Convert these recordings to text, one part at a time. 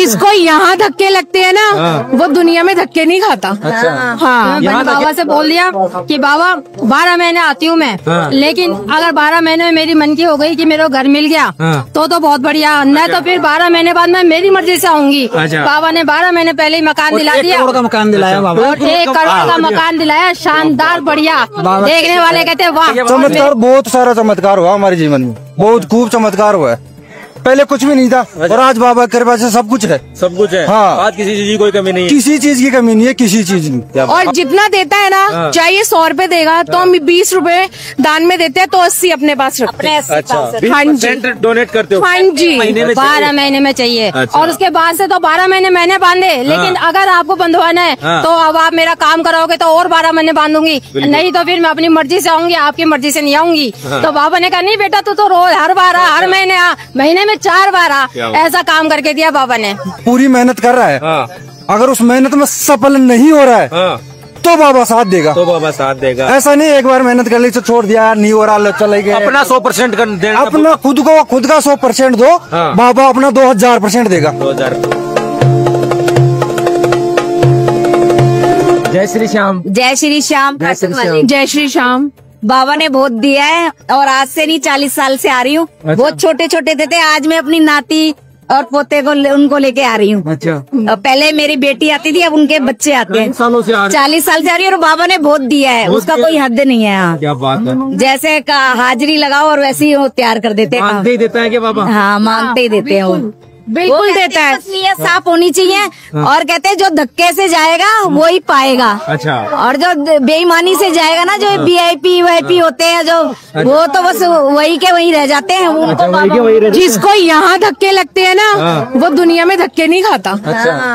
जिसको यहाँ धक्के लगते हैं ना वो दुनिया में धक्के नहीं खाता। हाँ, मैंने बाबा से बोल दिया कि बाबा 12 महीने आती हूँ मैं, लेकिन अगर 12 महीने में मेरी मन की हो गई कि मेरे को घर मिल गया तो बहुत बढ़िया, नहीं तो फिर 12 महीने बाद मैं मेरी मर्जी से आऊंगी। बाबा ने 12 महीने पहले ही मकान दिला दिया, 1 करोड़ का मकान दिलाया बाबा, 1 करोड़ का मकान दिलाया, शानदार बढ़िया। देखने वाले कहते वाह। चमत्कार, बहुत सारा चमत्कार हुआ हमारे जीवन में, बहुत खूब चमत्कार हुआ है। पहले कुछ भी नहीं था और आज बाबा के कृपा से सब कुछ है। सब कुछ है। हाँ, आज किसी चीज की कोई कमी नहीं है। किसी चीज की कमी नहीं है, किसी चीज की। और जितना देता है ना, चाहे 100 रुपए देगा तो हम 20 रुपए दान में देते हैं तो 80 अपने पास रखते हैं। अच्छा, हाँ जी, डोनेट करते हो? हाँ जी, 12 महीने में चाहिए। और उसके बाद से तो 12 महीने मैंने बांधे, लेकिन अगर आपको बंधवाना है तो अब आप मेरा काम कराओगे तो और 12 महीने बांधूंगी, नहीं तो फिर मैं अपनी मर्जी से आऊंगी, आपकी मर्जी से नहीं आऊंगी। तो बाबा ने कहा नहीं बेटा तू तो रोज हर बार हर महीने महीने में 4 बार ऐसा काम करके दिया बाबा ने। पूरी मेहनत कर रहा है, अगर उस मेहनत में सफल नहीं हो रहा है तो बाबा साथ देगा। तो बाबा साथ देगा। ऐसा नहीं एक बार मेहनत कर ली तो छोड़ दिया, नहीं हो रहा चले गए। अपना 100% कर देना, अपना खुद का 100% दो, बाबा अपना 2000% देगा। 2000। जय श्री श्याम। जय श्री श्याम। जय श्री श्याम। बाबा ने बहुत दिया है और आज से नहीं 40 साल से आ रही हूँ। बहुत छोटे छोटे थे, आज मैं अपनी नाती और पोते को उनको लेके आ रही हूँ। अच्छा, पहले मेरी बेटी आती थी, अब उनके बच्चे आते हैं। 40 साल से आ रही है और बाबा ने बहुत दिया है, उसका कोई हद नहीं है। हाँ, क्या बात है। जैसे हाजिरी लगाओ और वैसे ही वो तैयार कर देते हैं। मांगते ही देता है क्या बाबा? हाँ, मांगते ही देते हैं वो। बिल्कुल देता है। नीयत साफ होनी चाहिए और कहते हैं जो धक्के से जाएगा वो ही पाएगा। अच्छा। और जो बेईमानी से जाएगा ना, जो VIP होते हैं जो, वो तो बस वही के वही रह जाते हैं। उनको जिसको यहाँ धक्के लगते हैं ना वो दुनिया में धक्के नहीं खाता।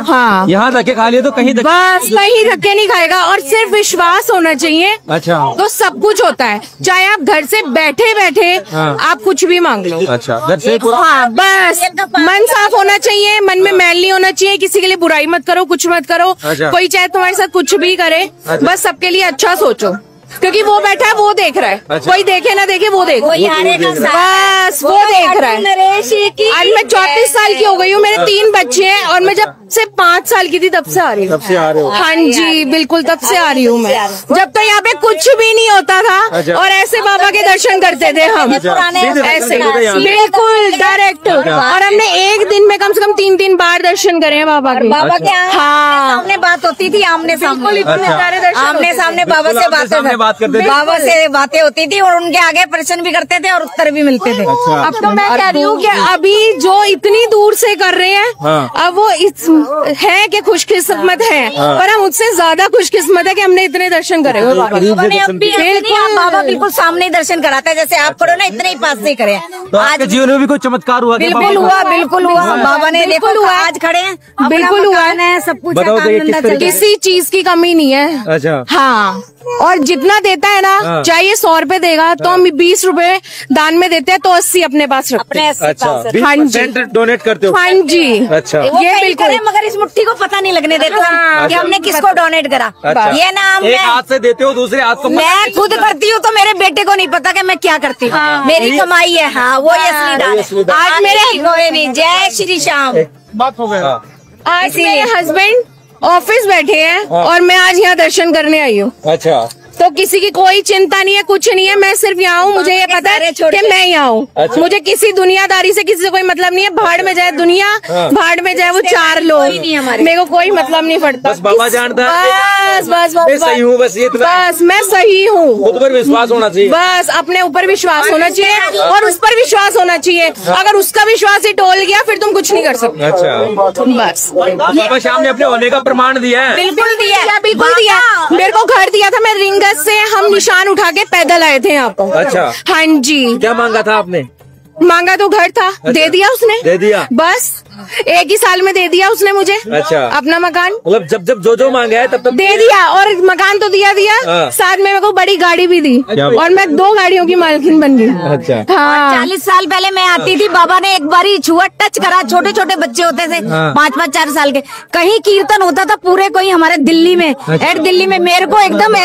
हाँ, यहाँ धक्के खा लिए तो कहीं बस कहीं धक्के नहीं खाएगा। और सिर्फ विश्वास होना चाहिए। अच्छा, तो सब कुछ होता है, चाहे आप घर से बैठे बैठे आप कुछ भी मांग लो। अच्छा, घर से हाँ, बस मन साफ होना चाहिए, मन में मैल नहीं होना चाहिए, किसी के लिए बुराई मत करो, कुछ मत करो। कोई चाहे तुम्हारे साथ कुछ भी करे, बस सबके लिए अच्छा सोचो, क्योंकि वो बैठा है वो देख रहा है। कोई देखे ना देखे वो देख, बस वो देख रहा है। आज मैं 34 साल की हो गई हूँ, मेरे 3 बच्चे हैं और मैं जब से 5 साल की थी तब से आ रही हूँ। हाँ जी, बिल्कुल तब से आ रही हूँ मैं, जब तो यहाँ पे कुछ भी नहीं होता था और ऐसे बाबा के दर्शन करते थे हम, ऐसे बिल्कुल डायरेक्ट। और हमने एक दिन में कम से कम 3 बार दर्शन करे हैं बाबा के। हाँ, सामने बात होती थी, आमने सामने बाबा से बाबा से बातें होती थी और उनके आगे प्रश्न भी करते थे और उत्तर भी मिलते थे। अब तो मैं कह रही हूँ कि अभी जो इतनी दूर से कर रहे हैं अब वो है कि खुशकिस्मत है, पर हम उससे ज्यादा खुशकिस्मत है कि हमने इतने दर्शन करे। बाबा बिल्कुल सामने ही दर्शन कराता है, जैसे आप करो ना इतने ही पास से करे। तो आज जीवन में भी कोई चमत्कार हुआ? बिल्कुल हुआ, बिल्कुल हुआ। बाबा ने देखो आज खड़े हैं, बिल्कुल हुआ है, सब कुछ किसी चीज की कमी नहीं है। अच्छा, हाँ, और जितना देता है ना, चाहे 100 रुपए देगा तो हम 20 रुपए दान में देते हैं तो 80 अपने पास रखते हैं। अच्छा, हाँ जी, डोनेट करते हो? हाँ जी। अच्छा, ये बिल्कुल, मगर इस मुट्ठी को पता नहीं लगने देता कि हमने किसको डोनेट करा। ये नाम एक हाथ से देते हो, दूसरे हाथ को मैं खुद करती हूँ, तो मेरे बेटे को नहीं पता कि मैं क्या करती हूँ। मेरी कमाई है। हाँ, वो असली दान। आज मेरे जय श्री श्याम। बात हो गया। आज मेरे हस्बैंड ऑफिस बैठे हैं और मैं आज यहाँ दर्शन करने आई हूँ। अच्छा, तो किसी की कोई चिंता नहीं है, कुछ नहीं है, मैं सिर्फ यहाँ हूँ। मुझे ये पता है कि मैं यहाँ हूँ। अच्छा। मुझे किसी दुनियादारी से किसी से कोई मतलब नहीं है। भाड़ में जाए दुनिया, भाड़ में जाए वो 4 लोग, मेरे को कोई मतलब नहीं पड़ता। बस बाबा जानता है। बस मैं सही हूँ, बस ये बस मैं सही हूँ। खुद पर विश्वास होना चाहिए। बस अपने ऊपर विश्वास होना चाहिए और उस पर विश्वास होना चाहिए। अगर उसका विश्वास ही टोल गया फिर तुम कुछ नहीं कर सकते। अच्छा, बस बाबा श्याम ने अपने होने का प्रमाण दिया है। बिल्कुल दिया, बिल्कुल दिया। मेरे को घर दिया था, मैं रिंगत से हम निशान उठा के पैदल आए थे यहाँ पर। अच्छा, हाँ जी। क्या मांगा था आपने? मांगा तो घर था। अच्छा। दे दिया उसने, दे दिया। बस 1 ही साल में दे दिया उसने मुझे। अच्छा, अपना मकान, मतलब जब जो मांगा है तब दे दिया। और मकान तो दिया साथ में मेरे को बड़ी गाड़ी भी दी और मैं 2 गाड़ियों की मालकिन बन गई। अच्छा, हाँ। 40 साल पहले मैं आती थी, बाबा ने एक बारी छुआ, टच करा। छोटे छोटे बच्चे होते थे, 5-5, 4 साल के। कहीं कीर्तन होता था पूरे, कोई हमारे दिल्ली में, दिल्ली में मेरे को एकदम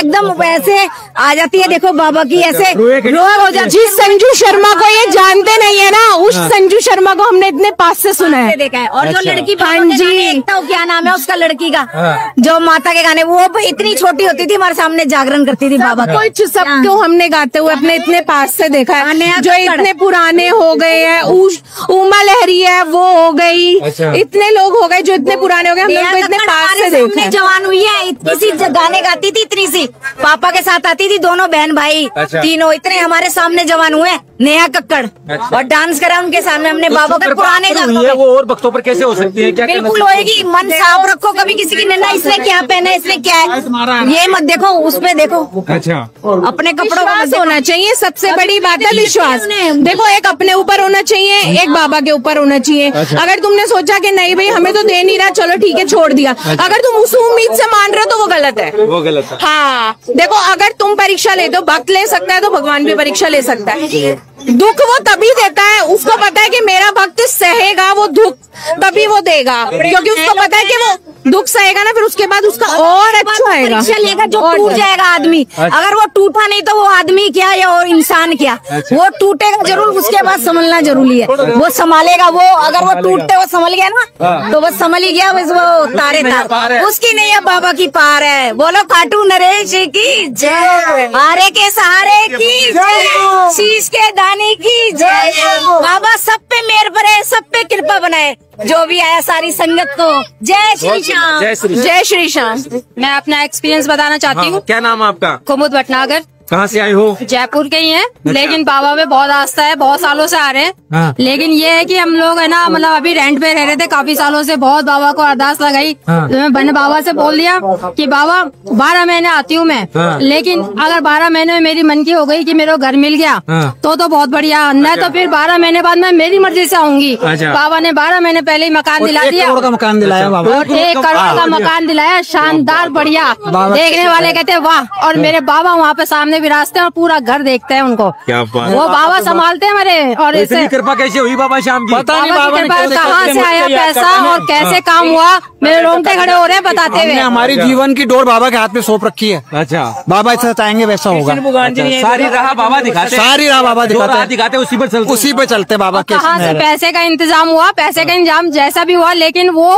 ऐसे आ जाती है। देखो बाबा की ऐसे रोग हो जाती। जिस संजू शर्मा को ये जानते नहीं है ना, उस संजू शर्मा को हमने इतने पास से सुना है। देखा है। और जो अच्छा। लड़की हाँ जी, तो क्या नाम है उसका लड़की का, जो माता के गाने, वो इतनी छोटी होती थी हमारे सामने जागरण करती थी बाबा का। कुछ सबको हमने गाते हुए अपने इतने पास से देखा है। जो इतने पुराने हो गए हैं, उमा लहरी है वो हो गई, इतने लोग हो गए जो इतने पुराने हो गए, हम लोग को इतने पास से देखा है। जवान हुई है, इतनी सी गाने गाती थी, इतनी सी पापा के साथ आती थी, दोनों बहन भाई तीनों इतने हमारे सामने जवान हुए। नेहा कक्कड़ और डांस करा उनके सामने हमने बाबा के पुराने गानों पे। वो और वक्तों पर कैसे हो सकती है? क्या बिल्कुल होएगी, मन साफ रखो। कभी किसी की नन्ना इसने क्या पहना है, इसने क्या है, ये मत देखो, उस पे देखो। अच्छा, अपने कपड़ों का विश्वास होना चाहिए, सबसे बड़ी बात है विश्वास। देखो, एक अपने ऊपर होना चाहिए, एक बाबा के ऊपर होना चाहिए। अगर तुमने सोचा कि नहीं भाई हमें तो दे नहीं रहा, चलो ठीक है छोड़ दिया, अगर तुम उस उम्मीद से मान रहे हो तो वो गलत है। वो गलत है। हाँ देखो, अगर तुम परीक्षा लेते हो, भक्त ले सकता है तो भगवान भी परीक्षा ले सकता है। दुख वो तभी देता है, उसको पता है कि मेरा भक्त सहेगा वो दुख, तभी वो देगा, क्योंकि उसको पता है कि वो दुख सहेगा ना, फिर उसके बाद उसका और अच्छा आएगा। परीक्षा लेगा जो टूट जाएगा आदमी, अगर वो टूटा नहीं तो वो आदमी क्या या और इंसान क्या, वो टूटेगा जरूर, उसके बाद संभलना जरूरी है। वो संभालेगा, वो अगर वो टूटते वो संभल गया ना तो बस संभल ही गया, बस वो तारे तार उसकी नहीं है, बाबा की पार है। बोलो खाटू नरेश की जय, हारे के सहारे की जय, शीश के दानी की जय। बाबा सब पे मेहर करे, सब पे कृपा बनाए, जो भी आया सारी संगत को जय श्री श्याम। जय श्री श्याम। मैं अपना एक्सपीरियंस बताना चाहती हूँ। क्या नाम है आपका? कुमुद भटनागर, कहाँ से आए हो? जयपुर के ही हैं, लेकिन बाबा में बहुत आस्था है, बहुत सालों से आ रहे हैं। लेकिन ये है कि हम लोग है ना, मतलब अभी रेंट पे रह रहे थे काफी सालों से, बहुत बाबा को अरदास लगाई तो मैंने बाबा से बोल दिया कि बाबा 12 महीने आती हूँ मैं, लेकिन अगर 12 महीने में मेरी मन की हो गई कि मेरे को घर मिल गया तो बहुत बढ़िया, नहीं तो फिर 12 महीने बाद मैं मेरी मर्जी से आऊंगी। बाबा ने 12 महीने पहले ही मकान दिला दिया, 1 करोड़ का मकान दिलाया बाबा, और 1 करोड़ का मकान दिलाया, शानदार बढ़िया, देखने वाले कहते हैं वाह। और मेरे बाबा वहाँ पे सामने विराजते हैं और पूरा घर देखते हैं उनको, क्या बात। वो बाबा संभालते हैं मेरे। और इतनी कृपा कैसे हुई बाबा शाम की? पता नहीं बाबा की कृपा कहाँ से आया पैसा और कैसे काम हुआ, मेरे रोंगटे खड़े हो रहे हैं बताते हुए। हमारी जीवन की डोर बाबा के हाथ में सौंप रखी है। अच्छा, बाबा ऐसा चाहेंगे वैसा होगा। सारी राह बाबा दिखाते, सारी राह बाबा दिखाते, उसी पर चलते, उसी पे चलते बाबा के। कहाँ से पैसे का इंतजाम हुआ, पैसे का इंतजाम जैसा भी हुआ, लेकिन वो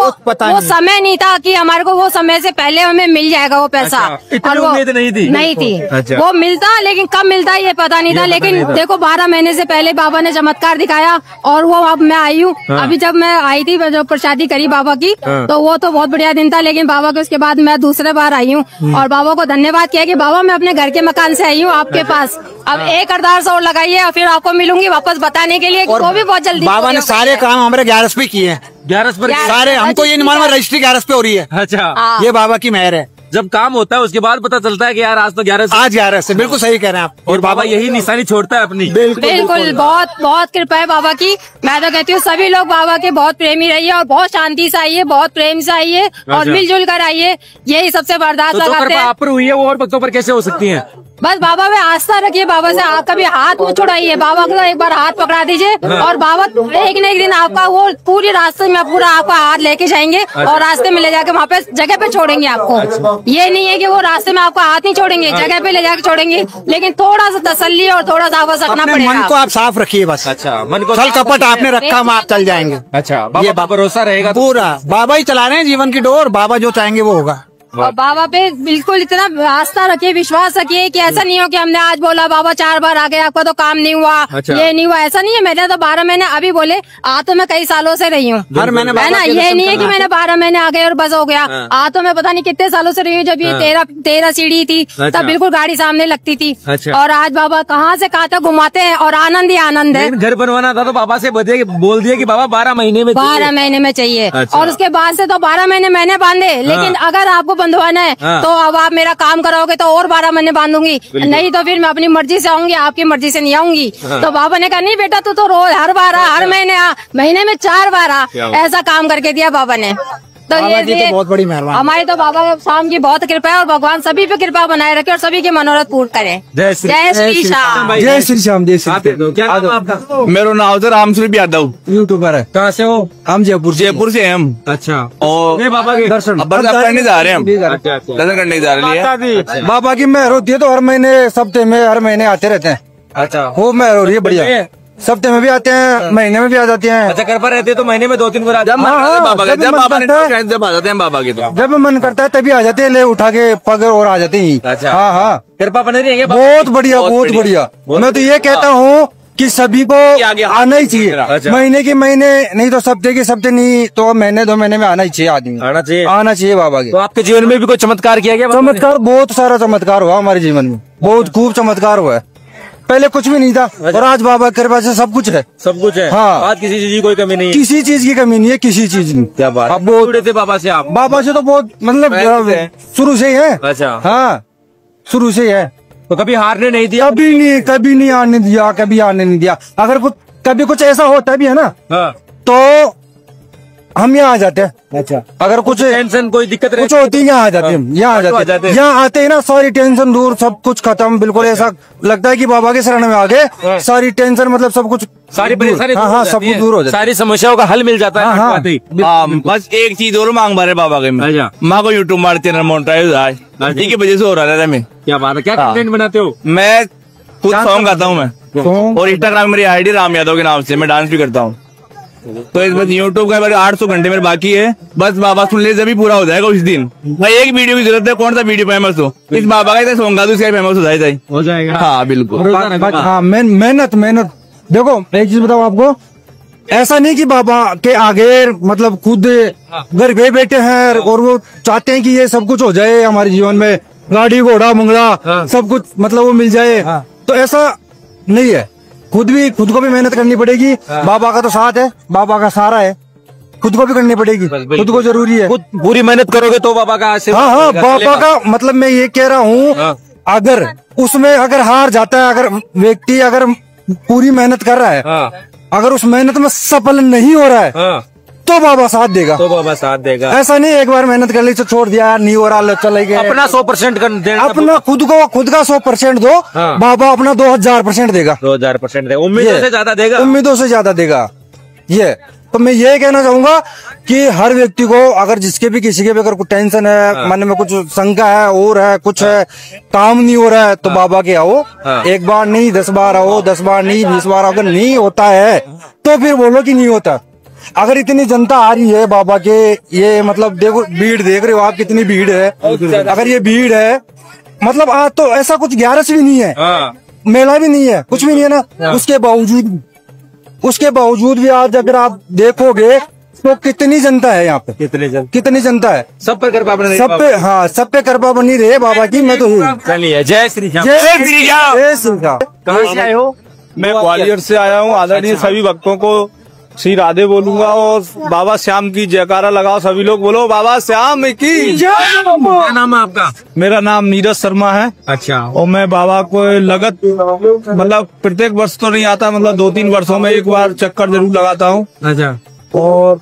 समय नहीं था कि हमारे को वो समय से पहले हमें मिल जाएगा वो पैसा। इतनी उम्मीद नहीं थी। अच्छा। वो मिलता, लेकिन कब मिलता ये पता नहीं था। लेकिन देखो 12 महीने से पहले बाबा ने चमत्कार दिखाया और वो अब मैं आई हूँ। अभी जब मैं आई थी, जब प्रसादी करी बाबा की, तो वो तो बहुत बढ़िया दिन था, लेकिन बाबा के उसके बाद मैं दूसरे बार आई हूँ और बाबा को धन्यवाद किया कि बाबा मैं अपने घर के मकान से आई हूँ आपके पास, अब एक अरदास और लगाइए और फिर आपको मिलूंगी वापस बताने के लिए, वो भी बहुत जल्दी। बाबा ने सारे काम हमारे 11 पे किए हैं, 11 पर सारे। हमको ये नहीं मालूम रजिस्ट्री 11 पे हो रही है। अच्छा, ये बाबा की मेहर है। जब काम होता है उसके बाद पता चलता है कि यार आज तो 11 से, आज 11 से, बिल्कुल सही कह रहे हैं आप। और बाबा यही निशानी छोड़ता है अपनी। बिल्कुल, बहुत बहुत कृपा है बाबा की। मैं तो कहती हूँ सभी लोग बाबा के बहुत प्रेमी रहिए और बहुत शांति से आइए, बहुत प्रेम से आइए और मिलजुल कर आइए, यही सबसे बर्दाश्त लगाते हैं। आप पर हुई है वो और भक्तों पर कैसे हो सकती है? बस बाबा में आस्था रखिए, बाबा से आप कभी हाथ मत छुड़ाइए, बाबा को एक बार हाथ पकड़ा दीजिए और बाबा एक न एक दिन आपका वो पूरी रास्ते में पूरा आपका हाथ लेके जाएंगे और रास्ते में ले जाके वहाँ पे जगह पे छोड़ेंगे आपको। ये नहीं है कि वो रास्ते में आपको हाथ नहीं छोड़ेंगे, जगह पे ले जाके छोड़ेंगे, लेकिन थोड़ा सा तसल्ली और थोड़ा सा आपको रखना पड़ेगा। मन को आप साफ रखिए बस। अच्छा, मन को छल कपट आपने रखा, आप चल जाएंगे। अच्छा, बाबा भरोसा रहेगा पूरा, बाबा ही चला रहे हैं जीवन की डोर, बाबा जो चाहेंगे वो होगा। और बाबा पे बिल्कुल इतना आस्था रखिए, विश्वास रखिए कि ऐसा नहीं हो कि हमने आज बोला बाबा 4 बार आ गए, आपका तो काम नहीं हुआ। अच्छा। ये नहीं हुआ, ऐसा नहीं है। मैंने तो 12 महीने अभी बोले, आ तो मैं कई सालों से रही हूँ, हर महीने है ना। ये नहीं है कि मैंने 12 महीने आ गए और बस हो गया। आ तो मैं पता नहीं कितने सालों से रही हूँ। जब ये 13 सीढ़ी थी तब बिल्कुल गाड़ी सामने लगती थी। और आज बाबा कहाँ से कहाँ तक घुमाते हैं और आनंद ही आनंद है। घर बनवाना था तो बाबा से बोल दिया कि बाबा 12 महीने में 12 महीने में चाहिए। और उसके बाद से तो 12 महीने मैंने बांधे, लेकिन अगर आपको बंधवाना है तो अब आप मेरा काम कराओगे तो और 12 महीने बांधूंगी, नहीं तो फिर मैं अपनी मर्जी से आऊंगी, आपकी मर्जी से नहीं आऊंगी। तो बाबा ने कहा नहीं बेटा तू तो रोज हर बार हर महीने महीने में 4 बार ऐसा काम करके दिया बाबा ने। तो ये बहुत बड़ी मेहरबानी हमारी तो बाबा शाम की बहुत कृपा है और भगवान सभी पे कृपा बनाए रखे और सभी के मनोरथ पूर्ण करे। जय श्री जय श्री श्याम। जय श्री श्याम। जय श्री। क्या नाम है आपका? मेरा नाम है रामस्वरूप यादव, यूट्यूबर है। कहाँ से हो? हम जयपुर से हैं हम। अच्छा, और बाबा के दर्शन अब करने जा रहे हैं हम, अच्छा, अच्छा। दर्शन करने जा रहे हैं। बाबा की मेहर होती है तो हर महीने सप्ते में हर महीने आते रहते हैं। अच्छा, वो मेहर हो रही है बढ़िया। सप्ते में भी आते हैं, महीने में भी आ जाते हैं। अच्छा, कृपा रहते तो महीने में 2-3 बार जब बाबा के, जब जब मन बाबा ने करता है। जब आ जाते हैं बाबा के, तो जब मन करता है तभी आ जाते हैं, ले उठा के पग और आ जाते हैं। अच्छा। हाँ हाँ, कृपा बने रहेंगे। बहुत बढ़िया, बहुत बढ़िया। मैं तो ये कहता हूँ कि सभी को आगे आना ही चाहिए। अच्छा। महीने के महीने नहीं तो सप्ते के सप्ते, नहीं तो महीने 2 महीने में आना ही चाहिए आदमी। आना चाहिए। आना चाहिए बाबा के। तो आपके जीवन में भी कोई चमत्कार किया गया? चमत्कार, बहुत सारा चमत्कार हुआ हमारे जीवन में, बहुत खूब चमत्कार हुआ है। पहले कुछ भी नहीं था और आज बाबा की कृपा से सब कुछ है। सब कुछ है। हाँ। आज किसी चीज की कोई कमी नहीं है। किसी चीज की कमी नहीं है, किसी चीज की। क्या बात। अब बहुत जुड़े थे बाबा से आप? बाबा से तो बहुत मतलब शुरू से ही है। अच्छा। हाँ, शुरू से ही है। तो कभी हारने नहीं दिया? कभी नहीं आने दिया, कभी आने नहीं दिया। अगर कभी कुछ ऐसा होता भी है ना, हाँ। तो हम यहाँ आ जाते हैं। अच्छा। अगर कुछ टेंशन कोई दिक्कत कुछ होती है, यहाँ आ जाते हैं, यहाँ आ जाते हैं। यहाँ आते हैं ना, सारी टेंशन दूर, सब कुछ खत्म, बिल्कुल ऐसा लगता है कि बाबा के शरण में आ गए, सारी टेंशन मतलब सब कुछ, सारी परेशानी हाँ हाँ, सब कुछ दूर हो जाता है। सारी समस्याओं का हल मिल जाता है। हाँ, हाँ, बस एक चीज और मांग मारे बाबा के में। अच्छा। माँ को यूट्यूब मार चैनल मोनेटाइज आज इसी की वजह से हो रहा है। मैं क्या बात है, क्या कंटेंट बनाते हो? मैं खुद सॉन्ग गाता हूँ मैं, और इंस्टाग्राम मेरी आईडी राम यादव के नाम से, मैं डांस भी करता हूँ। तो इस बस यूट्यूब का 800 घंटे मेरे बाकी है, बस बाबा सुन ले जब पूरा हो जाएगा उस दिन। भाई एक वीडियो की जरूरत है, कौन सा वीडियो फेमस हो, इस बाबा का सॉन्ग गा दो, इसका फेमस हो जाए। हो जाएगा। हाँ बिल्कुल। हाँ, मेहनत मेहनत। देखो एक चीज बताओ आपको, ऐसा नहीं कि बाबा के आगे मतलब खुद घर पे बैठे हैं और वो चाहते हैं कि ये सब कुछ हो जाए हमारे जीवन में, गाड़ी घोड़ा मंगला सब कुछ मतलब वो मिल जाए, तो ऐसा नहीं है। खुद को भी मेहनत करनी पड़ेगी। बाबा का तो साथ है, बाबा का सहारा है, खुद को भी करनी पड़ेगी, खुद को जरूरी है। खुद पूरी मेहनत करोगे तो बाबा का आशीर्वाद। हाँ हाँ, बाबा का मतलब मैं ये कह रहा हूँ, अगर उसमें अगर हार जाता है, अगर व्यक्ति अगर पूरी मेहनत कर रहा है, अगर उस मेहनत में सफल नहीं हो रहा है, तो बाबा साथ देगा। तो बाबा साथ देगा। ऐसा नहीं एक बार मेहनत कर ली तो छोड़ दिया, नहीं हो रहा चले गए। अपना 100% कर देना। अपना खुद का 100% दो, बाबा अपना 2000% देगा। 2000% देगा, उम्मीदों से ज्यादा देगा। उम्मीदों से ज्यादा देगा। ये तो मैं ये कहना चाहूंगा कि हर व्यक्ति को, अगर जिसके भी किसी के भी अगर कुछ टेंशन है, मन में कुछ शंका है और है कुछ है, काम नहीं हो रहा है, तो बाबा के आओ। एक बार नहीं 10 बार आओ, 10 बार नहीं 20 बार। अगर नहीं होता है तो फिर बोलो कि नहीं होता। अगर इतनी जनता आ रही है बाबा के, ये मतलब देखो भीड़ देख रहे हो आप, कितनी भीड़ है। अगर ये भीड़ है मतलब आज तो ऐसा कुछ 11 भी नहीं है, मेला भी नहीं है, कुछ भी नहीं है ना, उसके बावजूद भी आज अगर आप देखोगे तो कितनी जनता है यहाँ पे, कितनी जनता है। सब पर कृपा बनी रहे। सब पे, हाँ, सब पे कृपा बनी रहे बाबा की। मैं तो चलिए, जय श्री राम। जय श्री राम। जय श्री राम। कहाँ से आए हो? मैं ग्वालियर से आया हूँ। आदरणीय सभी भक्तों को श्री राधे बोलूंगा, और बाबा श्याम की जयकारा लगाओ सभी लोग, बोलो बाबा श्याम की जय। क्या नाम है आपका? मेरा नाम नीरज शर्मा है। अच्छा। और मैं बाबा को लगत मतलब प्रत्येक वर्ष तो नहीं आता, मतलब 2-3 वर्षों में एक बार चक्कर जरूर लगाता हूँ। अच्छा। और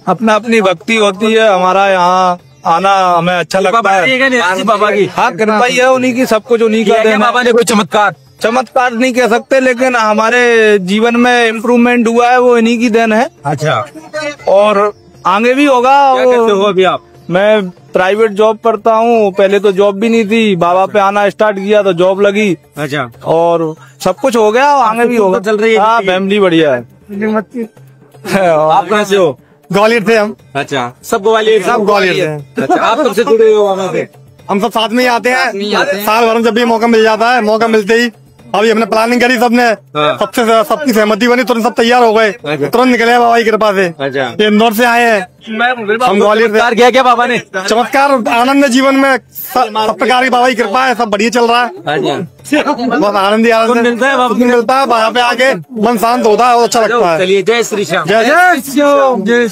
अपना अपनी भक्ति होती है, हमारा यहाँ आना हमें अच्छा लगता है। बाबा की हाँ, कृपा ही है उन्हीं की, सब कुछ उन्हीं का देना। बाबा ने कोई चमत्कार नहीं कह सकते, लेकिन हमारे जीवन में इम्प्रूवमेंट हुआ है, वो इन्हीं की देन है। अच्छा। और आगे भी होगा। क्या करते हो अभी आप? मैं प्राइवेट जॉब करता हूँ। पहले तो जॉब भी नहीं थी, बाबा पे आना स्टार्ट किया तो जॉब लगी। अच्छा। और सब कुछ हो गया, आगे भी होगा। चल रही है। हाँ, फैमिली बढ़िया है। आप कहाँ से हो? ग्वालियर से हम। अच्छा, सब ग्वालियर? सब ग्वालियर से। अच्छा, आप कब से जुड़े हो वहाँ से? हम सब साथ में ही आते हैं, साल भर में जब भी मौका मिल जाता है, मौका मिलते ही अभी हमने प्लानिंग करी, सबने सबकी सहमति बनी, तुरंत सब तैयार हो गए, तुरंत निकले बाबा की कृपा से। अच्छा। ये इंदौर से आए हैं हम, ग्वालियर से। किया क्या बाबा ने? चमत्कार आनंद है जीवन में, सब प्रकार की बाबा की कृपा है, सब बढ़िया चल रहा है। बस आनंद ही आनंद मिलता है, मिलता है। वहाँ पे आके मन शांत होता है और अच्छा लगता है। चलिए, जय श्री श्याम। जय जय।